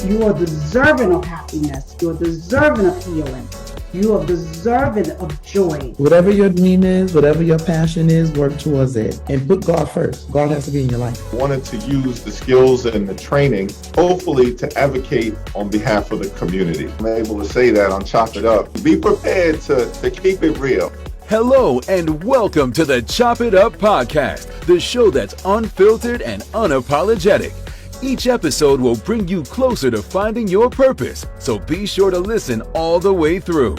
you are deserving of happiness. You're deserving of healing. You are deserving of joy. Whatever your dream is, whatever your passion is, work towards it. And put God first. God has to be in your life. I wanted to use the skills and the training, hopefully, to advocate on behalf of the community. I'm able to say that on Chop It Up. Be prepared to keep it real. Hello and welcome to the Chop It Up podcast, the show that's unfiltered and unapologetic. Each episode will bring you closer to finding your purpose, so be sure to listen all the way through.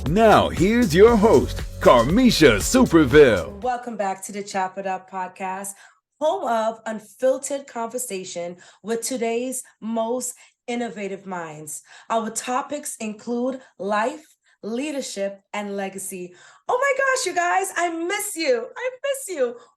Now, here's your host, Carmisha Superville. Welcome back to the Chop It Up podcast, home of unfiltered conversation with today's most innovative minds. Our topics include life, leadership, and legacy. Oh my gosh, you guys, I miss you.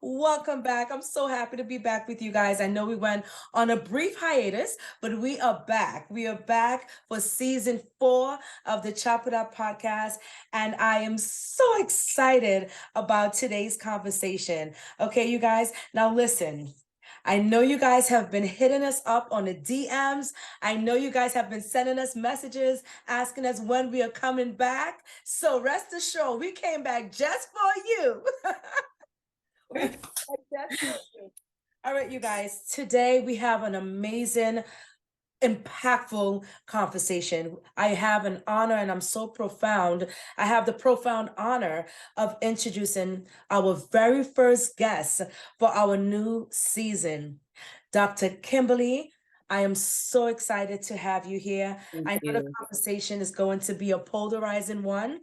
Welcome back. I'm so happy to be back with you guys. I know we went on a brief hiatus, but we are back. We are back for season 4 of the Chop It Up podcast. And I am so excited about today's conversation. Okay, you guys, now listen. I know you guys have been hitting us up on the DMs. I know you guys have been sending us messages asking us when we are coming back. So rest assured, we came back just for you. All right, you guys, today we have an amazing, impactful conversation. I have an honor, and I'm so profound. I have the profound honor of introducing our very first guest for our new season, Dr. Kimberly. I am so excited to have you here. I know the conversation is going to be a polarizing one,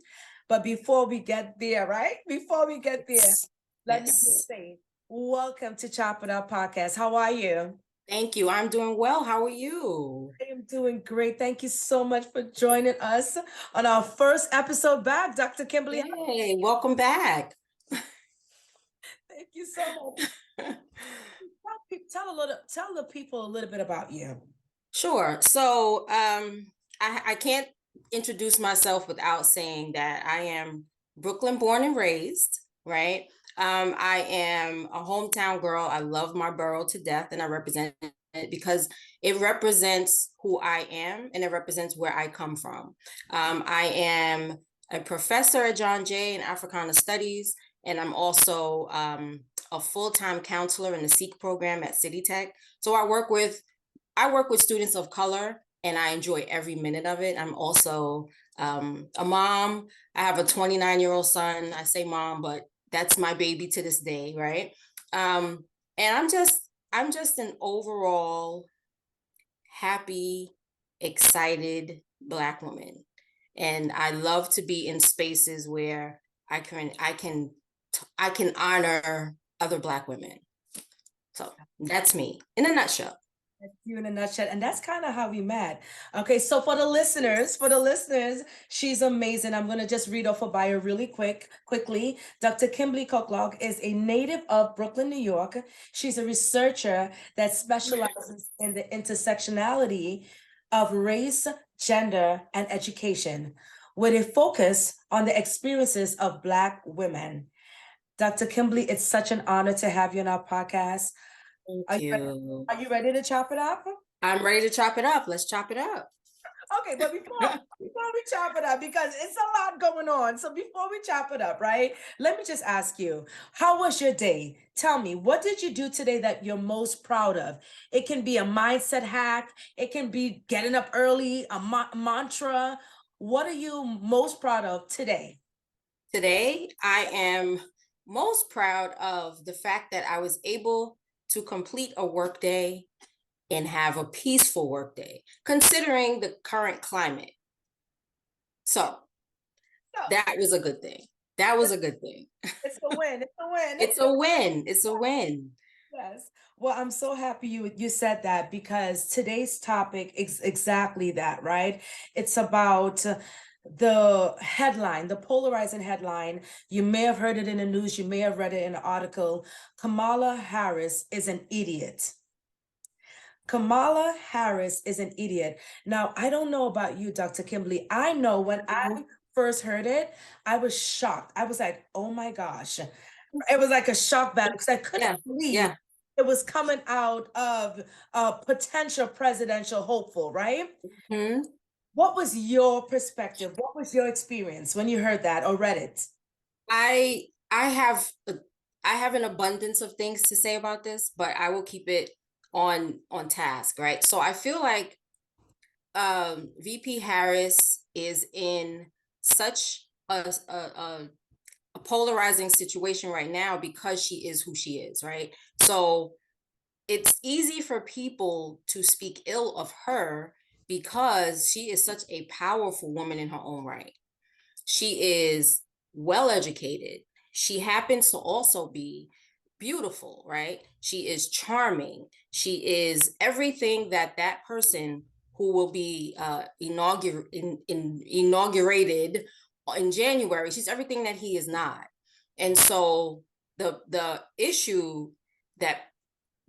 but before we get there, let me just say, welcome to Chop It Up podcast. How are you? Thank you. I'm doing well. How are you? I am doing great. Thank you so much for joining us on our first episode back, Dr. Kimberly. Hey, welcome back. Thank you so much. Tell the people a little bit about you. Sure. So I can't introduce myself without saying that I am Brooklyn born and raised, right? I am a hometown girl. I love my borough to death, and I represent it because it represents who I am and it represents where I come from. I am a professor at John Jay in Africana Studies, and I'm also a full-time counselor in the SEEK program at City Tech. So I work with students of color, and I enjoy every minute of it. I'm also a mom. I have a 29-year-old son. I say mom, but that's my baby to this day, right? And I'm just an overall happy, excited Black woman, and I love to be in spaces where I can honor other Black women. So that's me in a nutshell. That's you in a nutshell. And that's kind of how we met. Okay, so for the listeners, she's amazing. I'm going to just read off her bio really quickly. Dr. Kimberly Colclough is a native of Brooklyn, New York. She's a researcher that specializes in the intersectionality of race, gender, and education, with a focus on the experiences of Black women. Dr. Kimberly, it's such an honor to have you on our podcast. Thank you. Are you ready to chop it up? I'm ready to chop it up. Let's chop it up. Okay, but before we chop it up, because it's a lot going on. So before we chop it up, right? Let me just ask you, how was your day? Tell me, what did you do today that you're most proud of? It can be a mindset hack. It can be getting up early, a mantra. What are you most proud of today? Today, I am most proud of the fact that I was able to complete a workday and have a peaceful workday, considering the current climate. So that was a good thing. It's a win. It's a win. Yes. Well, I'm so happy you said that, because today's topic is exactly that, right? It's about the headline, the polarizing headline. You may have heard it in the news. You may have read it in an article. Kamala Harris is an idiot. Kamala Harris is an idiot. Now, I don't know about you, Dr. Kimberly. I know when I first heard it, I was shocked. I was like, oh my gosh. It was like a shock value because I couldn't believe it was coming out of a potential presidential hopeful, right? Mhm. What was your perspective? What was your experience when you heard that or read it? I have an abundance of things to say about this, but I will keep it on task, right? So I feel like VP Harris is in such a polarizing situation right now because she is who she is, right? So it's easy for people to speak ill of her because she is such a powerful woman in her own right. She is well educated. She happens to also be beautiful, right? She is charming. She is everything that person who will be inaugurated in January. She's everything that he is not. And so the issue that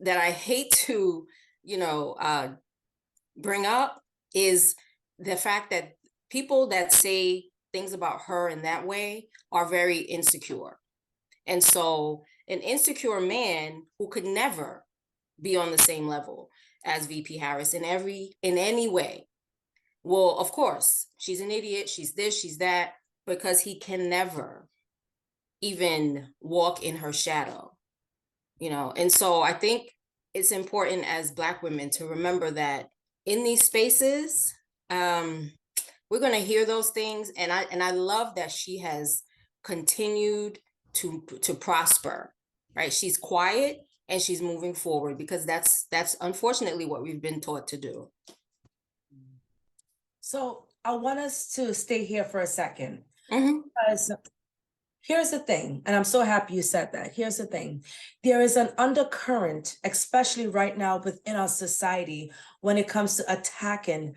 I hate to, bring up is the fact that people that say things about her in that way are very insecure. And so an insecure man who could never be on the same level as VP Harris in any way. Well, of course, she's an idiot, she's this, she's that, because he can never even walk in her shadow, And so I think it's important as Black women to remember that in these spaces, we're going to hear those things. And I love that she has continued to prosper, right? She's quiet and she's moving forward because that's unfortunately what we've been taught to do. So I want us to stay here for a second. Mhm. Because here's the thing, and I'm so happy you said that. Here's the thing. There is an undercurrent, especially right now within our society, when it comes to attacking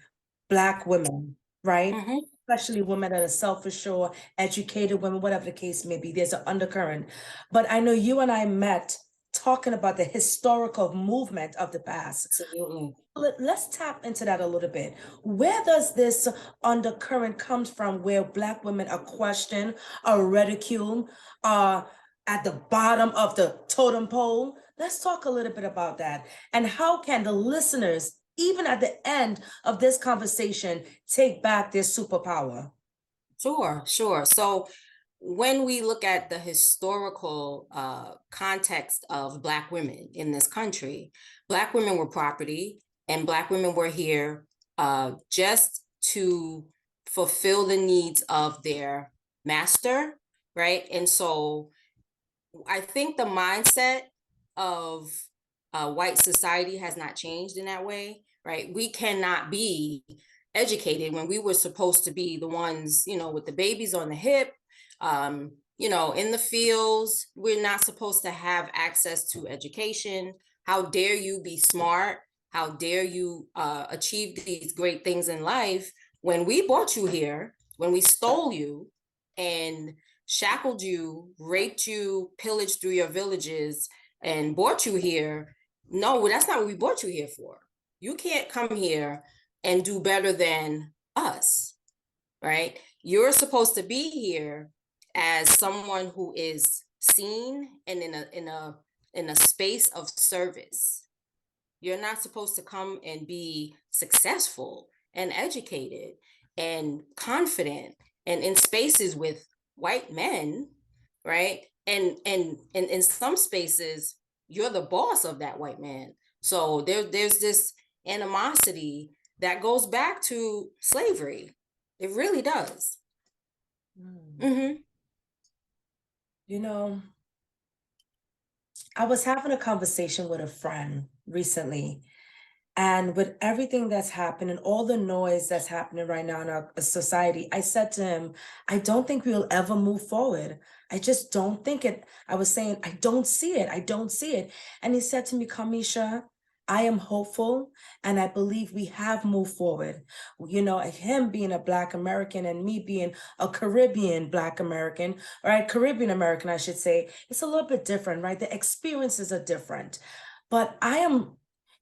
Black women, right? Mhm. Especially women that are self-assured, educated women, whatever the case may be. There's an undercurrent. But I know you and I met talking about the historical movement of the past. Absolutely. Let's tap into that a little bit. Where does this undercurrent come from where Black women are questioned, are ridiculed, are at the bottom of the totem pole? Let's talk a little bit about that. And how can the listeners, even at the end of this conversation, take back their superpower? Sure. So when we look at the historical context of Black women in this country, Black women were property and Black women were here just to fulfill the needs of their master, right? And so I think the mindset of white society has not changed in that way, right? We cannot be educated when we were supposed to be the ones, with the babies on the hip, in the fields. We're not supposed to have access to education. How dare you be smart? How dare you achieve these great things in life when we brought you here, when we stole you and shackled you, raped you, pillaged through your villages, and brought you here? No, that's not what we brought you here for. You can't come here and do better than us, right? You're supposed to be here as someone who is seen and in a space of service. You're not supposed to come and be successful and educated and confident and in spaces with white men, right? And in some spaces, you're the boss of that white man. So there's this animosity that goes back to slavery. It really does. Mm-hmm. I was having a conversation with a friend recently, and with everything that's happening, all the noise that's happening right now in our society, I said to him, I don't think we'll ever move forward. I just don't think it. I was saying, I don't see it. I don't see it. And he said to me, Kamisha, I am hopeful and I believe we have moved forward. Him being a Black American and me being a Caribbean Black American, right? Caribbean American, I should say. It's a little bit different, right? The experiences are different. But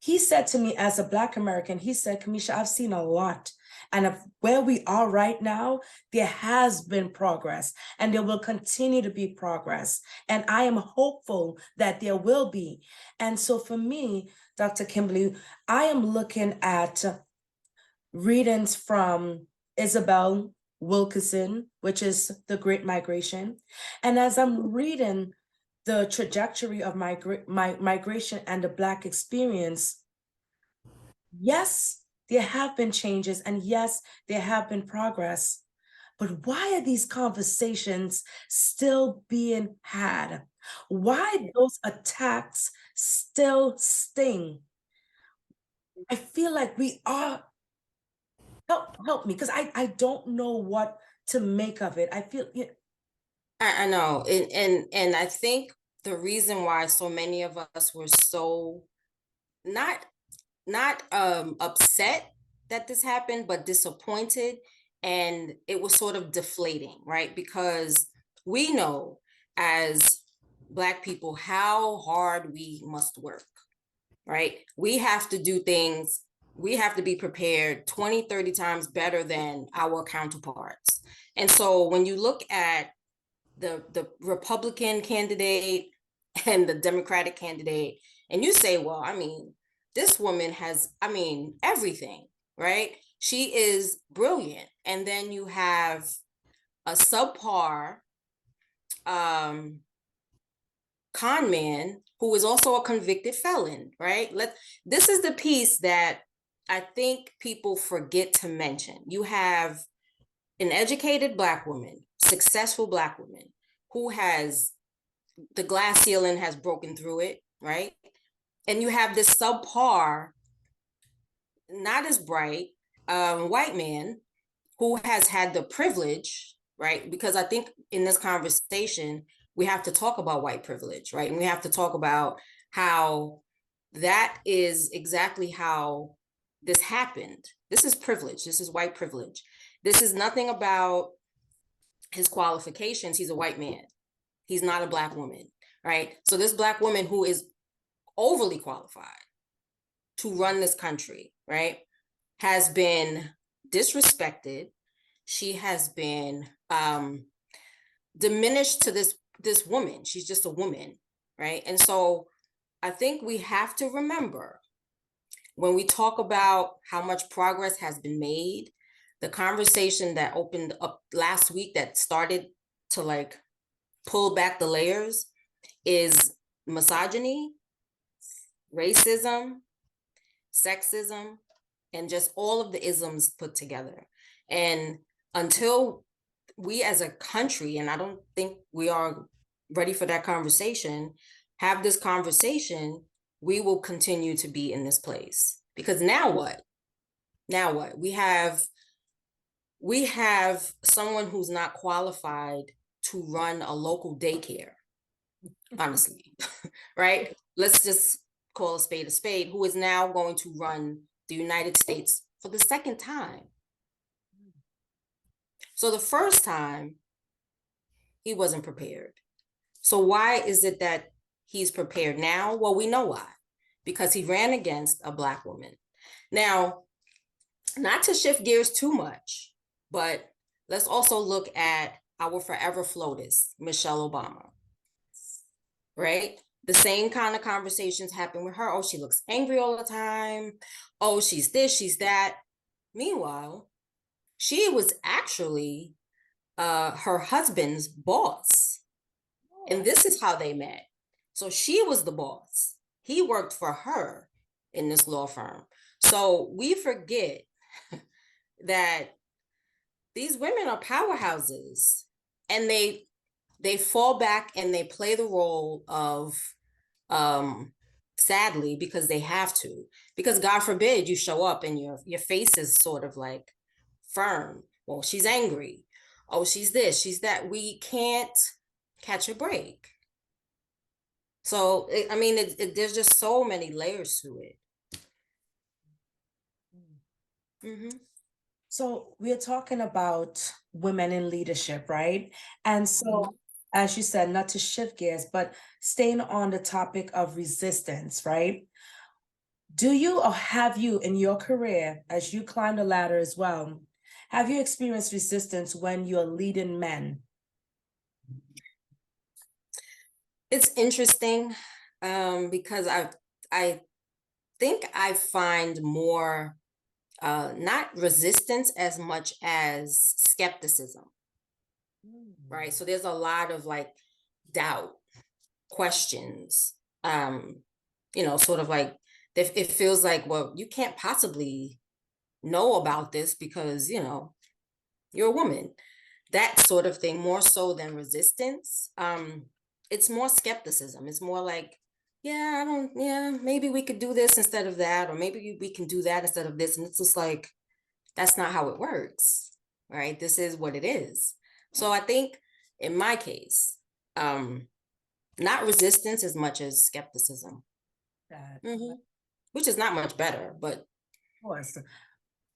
he said to me as a Black American, he said, Kamisha, I've seen a lot. And of where we are right now, there has been progress and there will continue to be progress. And I am hopeful that there will be. And so for me, Dr. Kimberly, I am looking at readings from Isabel Wilkerson, which is The Great Migration. And as I'm reading the trajectory of migration and the Black experience, yes, there have been changes, and yes, there have been progress. But why are these conversations still being had? Why those attacks still sting? I feel like we are, help me, because I don't know what to make of it. I feel, I know, and I think the reason why so many of us were so not upset that this happened, but disappointed, and it was sort of deflating, right? Because we know as Black people how hard we must work, right? We have to do things, we have to be prepared 20, 30 times better than our counterparts. And so when you look at the Republican candidate and the Democratic candidate, and you say, well, I mean, this woman has, I mean, everything, right? She is brilliant. And then you have a subpar con man who is also a convicted felon, right? This is the piece that I think people forget to mention. You have an educated Black woman, successful Black woman, who has, the glass ceiling has broken through it, right? And you have this subpar, not as bright, white man who has had the privilege, right? Because I think in this conversation, we have to talk about white privilege, right? And we have to talk about how that is exactly how this happened. This is privilege. This is white privilege. This is nothing about his qualifications. He's a white man. He's not a Black woman, right? So this Black woman who is overly qualified to run this country, right, has been disrespected. She has been diminished to this woman. She's just a woman, right? And so I think we have to remember when we talk about how much progress has been made, the conversation that opened up last week that started to like pull back the layers is misogyny, racism, sexism, and just all of the isms put together. And until we as a country, and I don't think we are ready for that conversation, have this conversation, we will continue to be in this place. Because now what? Now what? We have someone who's not qualified to run a local daycare, honestly, right? Let's just call a spade, who is now going to run the United States for the second time. So the first time, he wasn't prepared. So why is it that he's prepared now? Well, we know why. Because he ran against a Black woman. Now, not to shift gears too much, but let's also look at our forever FLOTUS, Michelle Obama, right? The same kind of conversations happen with her. Oh, she looks angry all the time. Oh, she's this, she's that. Meanwhile, she was actually her husband's boss. And this is how they met. So she was the boss. He worked for her in this law firm. So we forget that these women are powerhouses, and they fall back and they play the role of, sadly, because they have to, because God forbid you show up and your face is sort of like firm. Well, she's angry. Oh, she's this, she's that. We can't catch a break. So, I mean, there's just so many layers to it. Mm-hmm. So we're talking about women in leadership, right? And so, as you said, not to shift gears, but staying on the topic of resistance, right? Do you or have you in your career, as you climb the ladder as well, have you experienced resistance when you're leading men? It's interesting because I think I find more not resistance as much as skepticism, right? So there's a lot of like doubt, questions, sort of like it feels like, well, you can't possibly know about this because, you're a woman. That sort of thing, more so than resistance. It's more skepticism. It's more like, maybe we could do this instead of that, or maybe we can do that instead of this. And it's just like, that's not how it works, right? This is what it is. So I think in my case, not resistance as much as skepticism, which is not much better, but. Of course.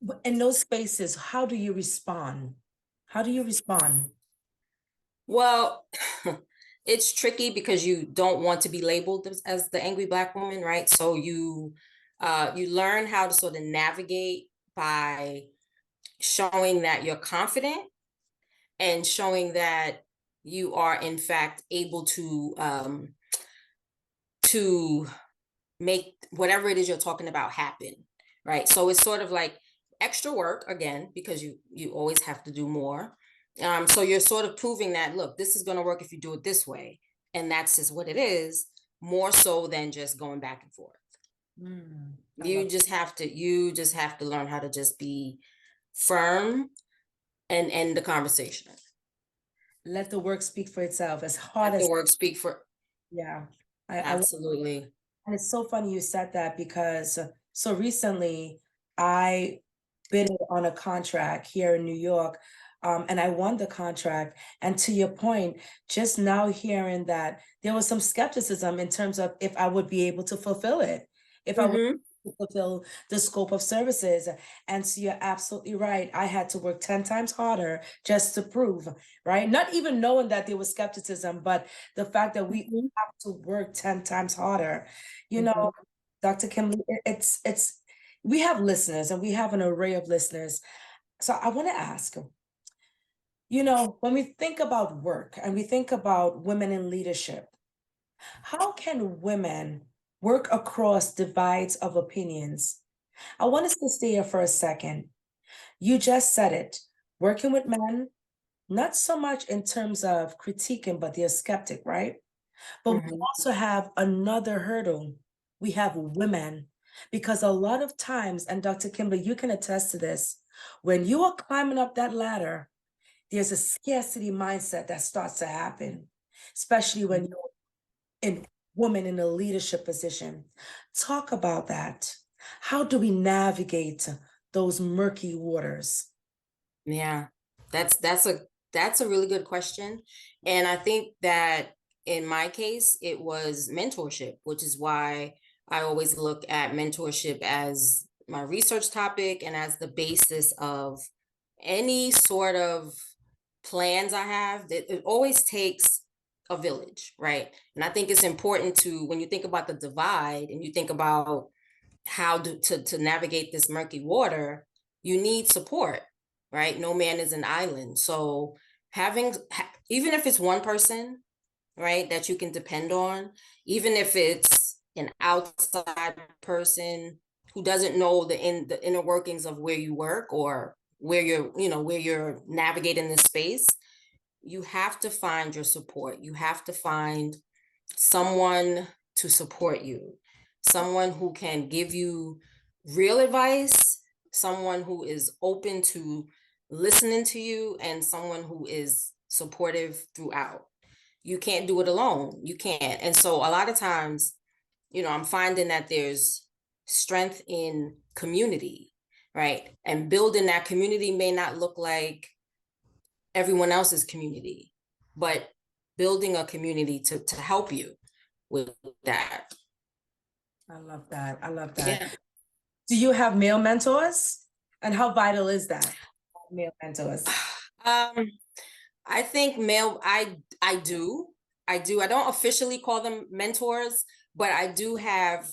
But in those spaces, how do you respond? How do you respond? Well, it's tricky because you don't want to be labeled as the angry Black woman, right? So you learn how to sort of navigate by showing that you're confident and showing that you are in fact able to make whatever it is you're talking about happen, right? So it's sort of like extra work again, because you always have to do more. So you're sort of proving that, look, this is going to work if you do it this way, and that's just what it is, more so than just going back and forth. You just have to learn how to just be firm and end the conversation. Let the work speak for itself. As hard Let as the work speak for. Yeah, Absolutely. and it's so funny you said that, because so recently I bid on a contract here in New York, and I won the contract. And to your point, just now hearing that there was some skepticism in terms of if I would be able to fulfill it, if I would fulfill the scope of services. And so you're absolutely right. I had to work 10 times harder just to prove, right? Not even knowing that there was skepticism, but the fact that we have to work 10 times harder. You know, Dr. Kimberly, it's we have listeners, and we have an array of listeners. So I want to ask, when we think about work and we think about women in leadership, how can women work across divides of opinions? I want us to stay here for a second. You just said it, working with men, not so much in terms of critiquing, but they're skeptic, right? But we also have another hurdle. We have women, because a lot of times, and Dr. Kimberly, you can attest to this, when you are climbing up that ladder, there's a scarcity mindset that starts to happen, especially when you're in woman in a leadership position. Talk about that. How do we navigate those murky waters? Yeah, that's a really good question. And I think that in my case, it was mentorship, which is why I always look at mentorship as my research topic and as the basis of any sort of plans I have. That it always takes a village, right? And I think it's important to, when you think about the divide and you think about how to navigate this murky water, you need support, right? No man is an island. So even if it's one person, right, that you can depend on, even if it's an outside person who doesn't know the inner workings of where you work or where you're navigating this space, you have to find your support. You have to find someone to support you, someone who can give you real advice, someone who is open to listening to you, and someone who is supportive throughout. You can't do it alone. You can't. And so a lot of times, I'm finding that there's strength in community, right? And building that community may not look like everyone else's community, but building a community to help you with that. I love that. I love that. Yeah. Do you have male mentors? And how vital is that? Male mentors. I think I do. I don't officially call them mentors, but I do have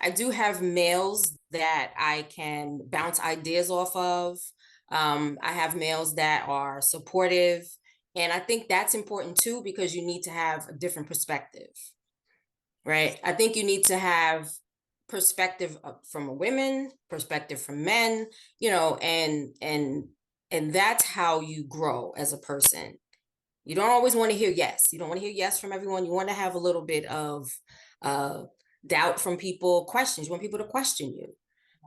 I do have males that I can bounce ideas off of. I have males that are supportive. And I think that's important too, because you need to have a different perspective, right? I think you need to have perspective from women, perspective from men, you know, and that's how you grow as a person. You don't always want to hear yes. You don't want to hear yes from everyone. You want to have a little bit of doubt from people, questions. You want people to question you,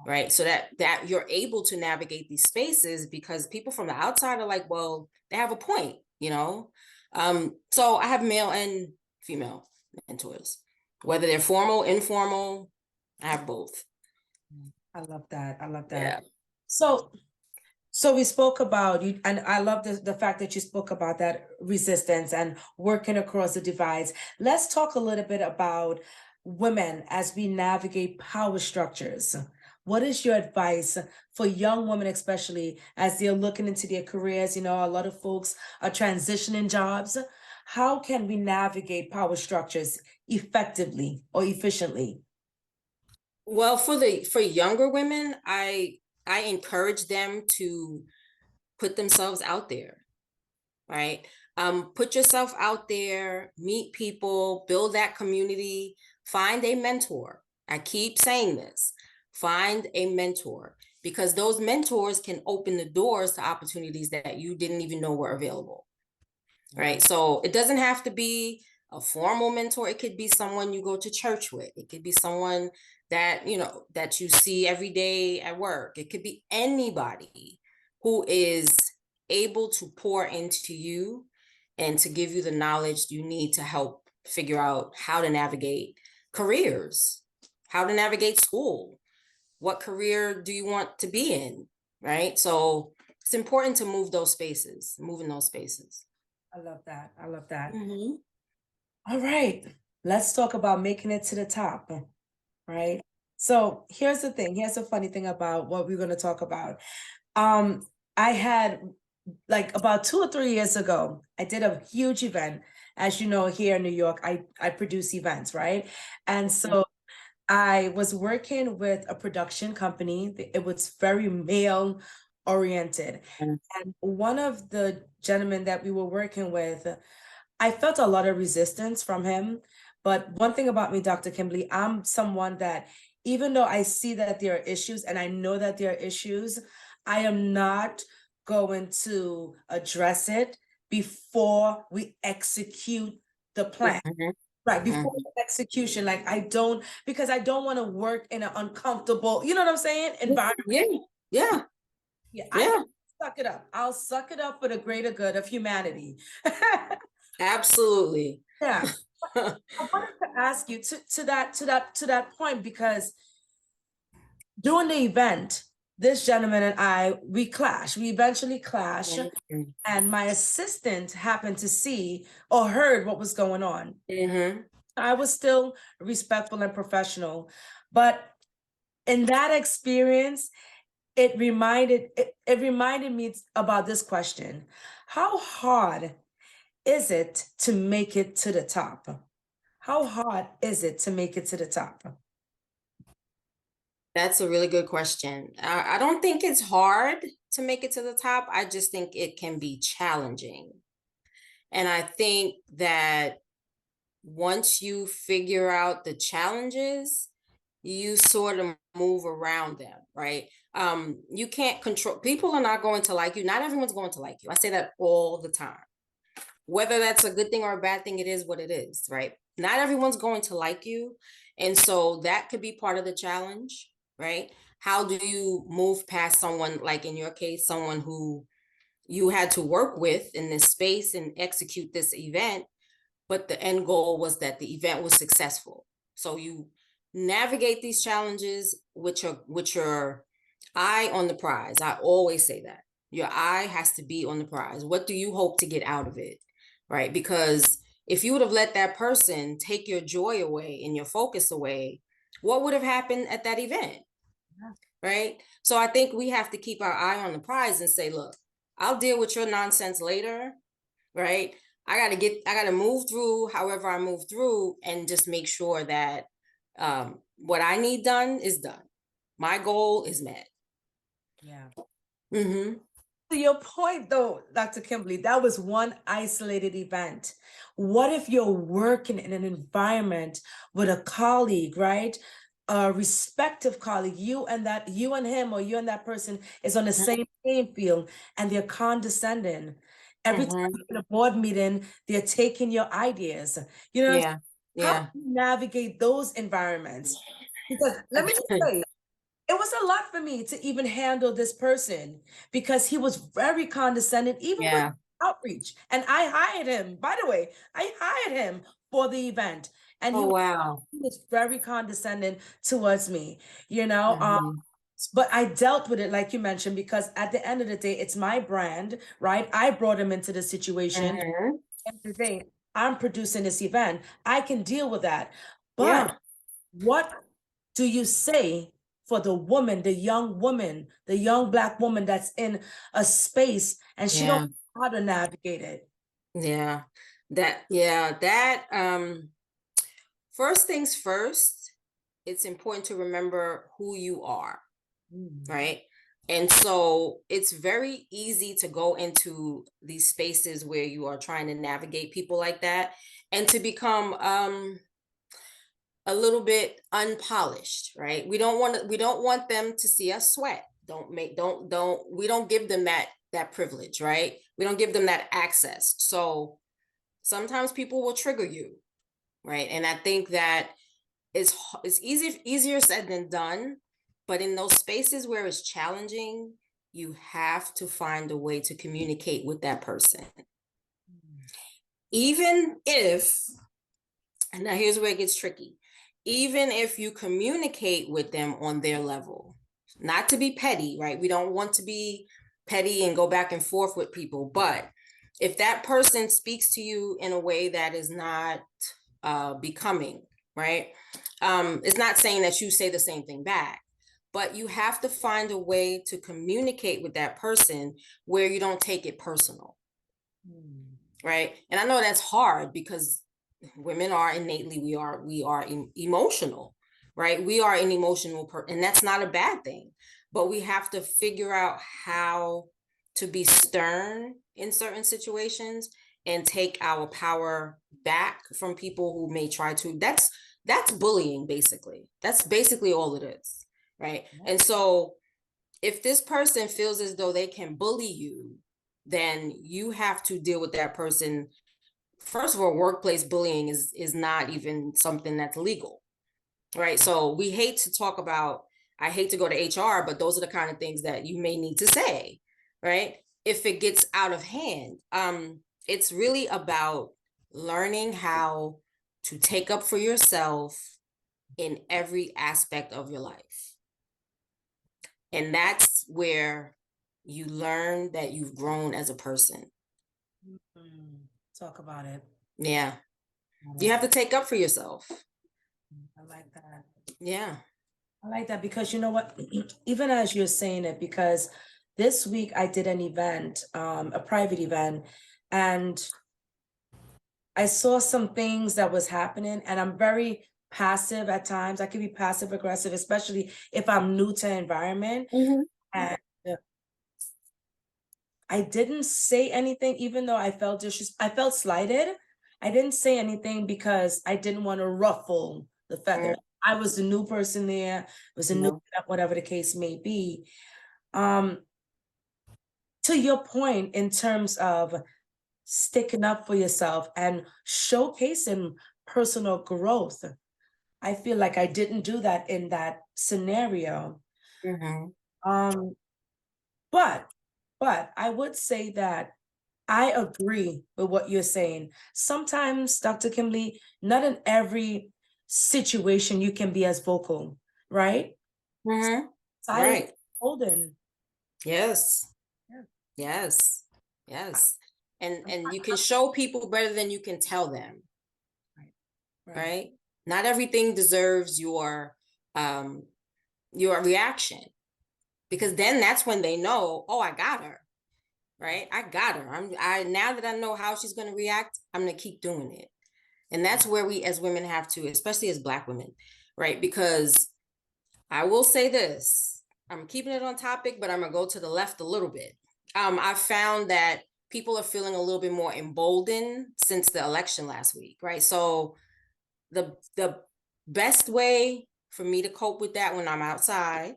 right? So that you're able to navigate these spaces, because people from the outside are like, well, they have a point, you know? So I have male and female mentors, whether they're formal, informal, I have both. I love that. I love that. Yeah. So we spoke about you, and I love the fact that you spoke about that resistance and working across the divides. Let's talk a little bit about women as we navigate power structures. What is your advice for young women, especially as they're looking into their careers? You know, a lot of folks are transitioning jobs. How can we navigate power structures effectively or efficiently? Well, for younger women, I encourage them to put themselves out there, right? Put yourself out there, meet people, build that community, find a mentor. I keep saying this, find a mentor, because those mentors can open the doors to opportunities that you didn't even know were available, right? So it doesn't have to be a formal mentor. It could be someone you go to church with. It could be someone that, you know, that you see every day at work. It could be anybody who is able to pour into you and to give you the knowledge you need to help figure out how to navigate careers, how to navigate school. What career do you want to be in, right? So it's important to move in those spaces. I love that. I love that. Mm-hmm. All right, let's talk about making it to the top, right? So here's the thing. Here's the funny thing about what we're going to talk about. I had, like, about 2 or 3 years ago, I did a huge event. As you know, here in New York, I produce events, right? And so I was working with a production company. It was very male oriented. Mm. And one of the gentlemen that we were working with, I felt a lot of resistance from him. But one thing about me, Dr. Kimberly, I'm someone that, even though I see that there are issues and I know that there are issues, I am not going to address it before we execute the plan. Mm-hmm. Right, before the execution, like because I don't want to work in an uncomfortable, you know what I'm saying, environment. Yeah. I suck it up. I'll suck it up for the greater good of humanity. Absolutely. Yeah. I wanted to ask you to that point, because during the event, this gentleman and I, we eventually clashed, Mm-hmm. and my assistant happened to see or heard what was going on. Mm-hmm. I was still respectful and professional, but in that experience, it reminded me about this question: how hard is it to make it to the top? How hard is it to make it to the top? That's a really good question. I don't think it's hard to make it to the top. I just think it can be challenging. And I think that once you figure out the challenges, you sort of move around them, right? You can't control, people are not going to like you. Not everyone's going to like you. I say that all the time. Whether that's a good thing or a bad thing, it is what it is, right? Not everyone's going to like you. And so that could be part of the challenge, right? How do you move past someone, like in your case, someone who you had to work with in this space and execute this event, but the end goal was that the event was successful. So you navigate these challenges with your eye on the prize. I always say that. Your eye has to be on the prize. What do you hope to get out of it? Right? Because if you would have let that person take your joy away and your focus away, what would have happened at that event? Right? So I think we have to keep our eye on the prize and say, look, I'll deal with your nonsense later, right? I got to move through however I move through and just make sure that What I need done is done. My goal is met. Yeah. Mm-hmm. To your point, though, Dr. Kimberly, that was one isolated event. What if you're working in an environment with a colleague, right? A respective colleague, you and him or you and that person is on the same playing field and they're condescending. Every time Mm-hmm. you're in a board meeting, they're taking your ideas. You know, Yeah. how Yeah. do you navigate those environments? Because let me just say, it was a lot for me to even handle this person because he was very condescending, even with Yeah. outreach. And I hired him, by the way, I hired him for the event. And Oh, wow. he was very condescending towards me, you know. Mhm. But I dealt with it, like you mentioned, because at the end of the day, it's my brand, right? I brought him into the situation. Mhm. At the end of the day, I'm producing this event. I can deal with that. But Yeah. what do you say for the woman, the young woman, the young Black woman that's in a space and she don't Yeah. know how to navigate it? Yeah. That first things first, it's important to remember who you are, right? And so it's very easy to go into these spaces where you are trying to navigate people like that and to become a little bit unpolished, right? We don't want them to see us sweat. We don't give them that privilege, right? We don't give them that access. So sometimes people will trigger you, right? And I think that it's easier said than done, but in those spaces where it's challenging, you have to find a way to communicate with that person. Even if, and now here's where it gets tricky, even if you communicate with them on their level, not to be petty, right? We don't want to be petty and go back and forth with people, but if that person speaks to you in a way that is not becoming, right? It's not saying that you say the same thing back, but you have to find a way to communicate with that person where you don't take it personal, right? And I know that's hard because women are innately, we are emotional, right? We are an emotional person, and that's not a bad thing, but we have to figure out how to be stern in certain situations and take our power back from people who may try to. That's bullying, basically. That's basically all it is, right? And so if this person feels as though they can bully you, then you have to deal with that person. First of all, workplace bullying is not even something that's legal, right? So we hate to talk about, I hate to go to HR, but those are the kind of things that you may need to say, right? If it gets out of hand. It's really about learning how to take up for yourself in every aspect of your life. And that's where you learn that you've grown as a person. Talk about it. Yeah. You have to take up for yourself. I like that. Yeah. I like that because you know what, even as you're saying it, because this week I did an event, a private event, and I saw some things that was happening, and I'm very passive at times. I can be passive aggressive, especially if I'm new to environment. Mm-hmm. And I didn't say anything, even though I felt slighted. I didn't say anything because I didn't want to ruffle the feathers. I was the new person there, was a new, whatever the case may be. To your point, in terms of sticking up for yourself and showcasing personal growth, I feel like I didn't do that in that scenario. But I would say that I agree with what you're saying. Sometimes, Dr. Kimberly, not in every situation you can be as vocal, right? Mm-hmm. Silence Right. golden. Yes. Yeah. Yes. Yes. And you can show people better than you can tell them. Right? Not everything deserves your reaction, because then that's when they know, oh, I got her. Right? I got her. I now that I know how she's going to react, I'm going to keep doing it. And that's where we as women have to, especially as Black women, right? Because I will say this, I'm keeping it on topic, but I'm gonna go to the left a little bit. I found that people are feeling a little bit more emboldened since the election last week, right? So the best way for me to cope with that when I'm outside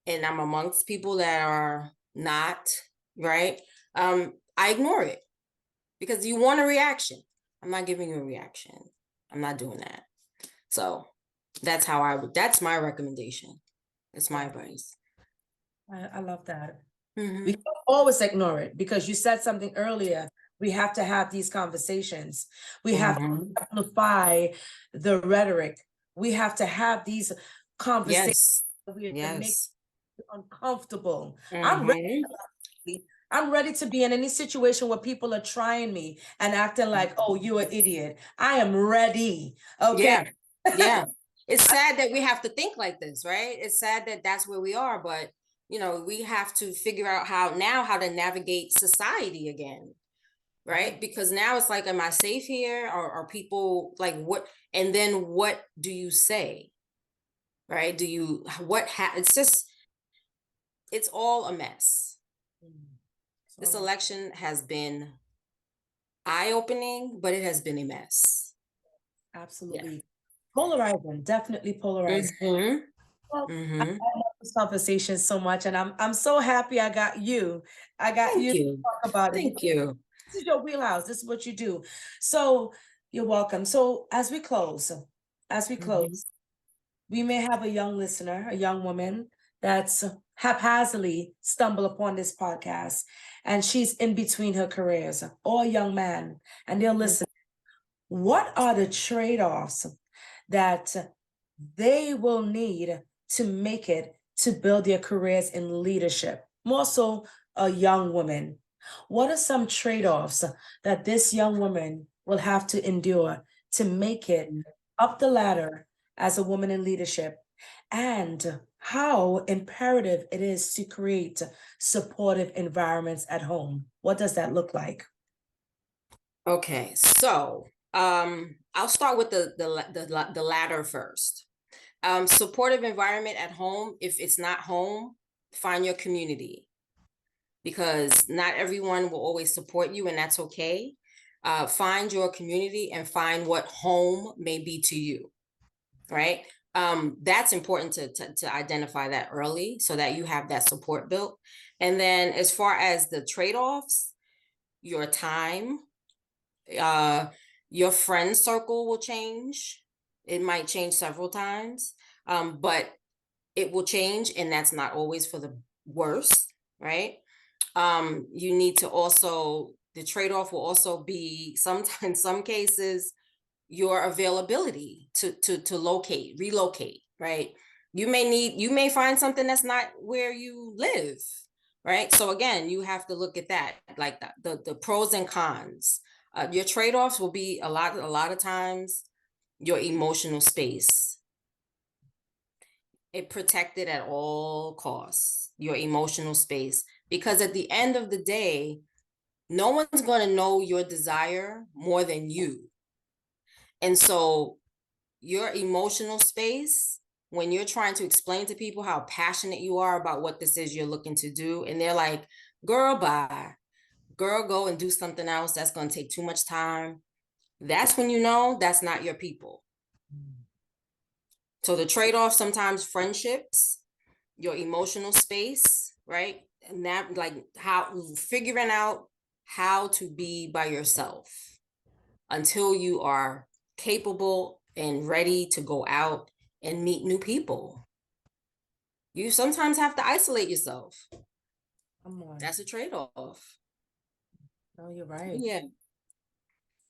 and I'm amongst people that are not, right? I ignore it because you want a reaction. I'm not giving you a reaction. I'm not doing that. So that's that's my recommendation. It's my advice. I love that. Mhm. We can always ignore it because you said something earlier. We have to have these conversations. We have to amplify the rhetoric. We have to have these conversations. Yes. We have to make Yes. it uncomfortable. I'm ready. I'm ready to be in any situation where people are trying me and acting like, oh, you're an idiot. I am ready. Okay. Yeah. Yeah. It's sad that we have to think like this, right? It's sad that that's where we are, but we have to figure out how to navigate society again, right? Because now it's like, am I safe here? Or are people like what? And then what do you say? Right? It's all a mess. This election has been eye-opening, but it has been a mess. Absolutely. Polarizing, definitely polarizing. Well, I love this conversation so much, and I'm so happy I got you. I got Thank you to you. talk about it. Thank you. This is your wheelhouse. This is what you do. So you're welcome. So as we close, we may have a young listener, a young woman that's haphazardly stumbled upon this podcast, and she's in between her careers, or a young man, and they'll listen. What are the trade-offs that they will need to make it to build their careers in leadership? More so, a young woman. What are some trade-offs that this young woman will have to endure to make it up the ladder as a woman in leadership? And how imperative it is to create supportive environments at home? What does that look like? Okay, so I'll start with the latter first. Supportive environment at home. If it's not home, find your community, because not everyone will always support you, and that's okay. Find your community and find what home may be to you, right? That's important to identify that early so that you have that support built. And then as far as the trade-offs, your time, your friend circle will change. It might change several times, but it will change, and that's not always for the worse, right? You need to also, the trade-off will also be sometimes, in some cases, your availability to relocate, right? You may find something that's not where you live, right? So again, you have to look at that, like the pros and cons. Your trade-offs will be a lot of times your emotional space. It protected at all costs, your emotional space, because at the end of the day, no one's going to know your desire more than you. And so your emotional space, when you're trying to explain to people how passionate you are about what this is you're looking to do, and they're like, girl, bye, girl, go and do something else, that's going to take too much time. That's when you know that's not your people. So the trade-off, sometimes friendships, your emotional space, right? And that, like, figuring out how to be by yourself until you are capable and ready to go out and meet new people. You sometimes have to isolate yourself. Come on. That's a trade-off. No, you're right. Yeah.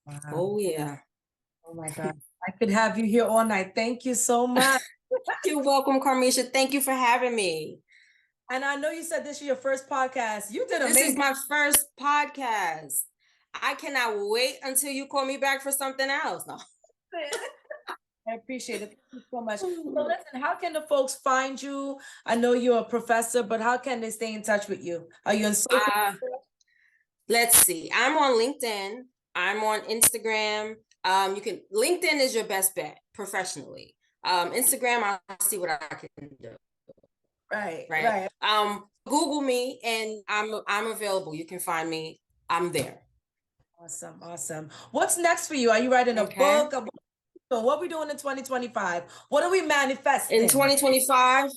Wow. Oh, yeah. Oh my God. I could have you here all night. Thank you so much. You're welcome, Carmisha. Thank you for having me. And I know you said this is your first podcast. You did amazing. This is my first podcast. I cannot wait until you call me back for something else. No. I appreciate it. Thank you so much. So listen, how can the folks find you? I know you're a professor, but how can they stay in touch with you? Are you on social? Let's see. I'm on LinkedIn. I'm on Instagram. LinkedIn is your best bet professionally. Instagram, I'll see what I can do. Right. Google me and I'm available. You can find me. I'm there. Awesome. What's next for you? Are you writing a book? So what are we doing in 2025? What are we manifesting? In 2025,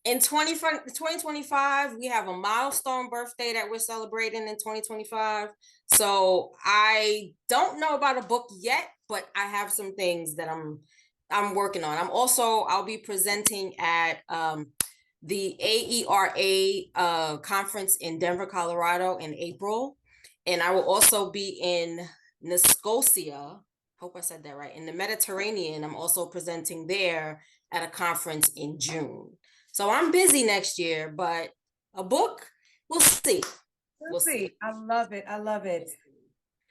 in 2025, we have a milestone birthday that we're celebrating in 2025. So I don't know about a book yet, but I have some things that I'm working on. I'll be presenting at the AERA conference in Denver, Colorado in April. And I will also be in Nicosia, hope I said that right, in the Mediterranean. I'm also presenting there at a conference in June. So I'm busy next year, but a book, we'll see. We'll see. I love it.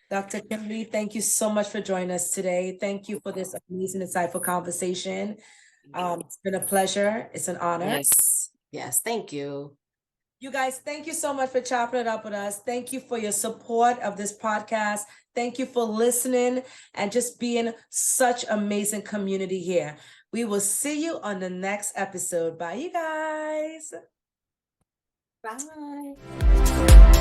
Dr. Kimberly, thank you so much for joining us today. Thank you for this amazing, insightful conversation. It's been a pleasure. It's an honor. Yes, thank you. You guys, thank you so much for chopping it up with us. Thank you for your support of this podcast. Thank you for listening and just being such amazing community here. We will see you on the next episode. Bye, you guys. Bye.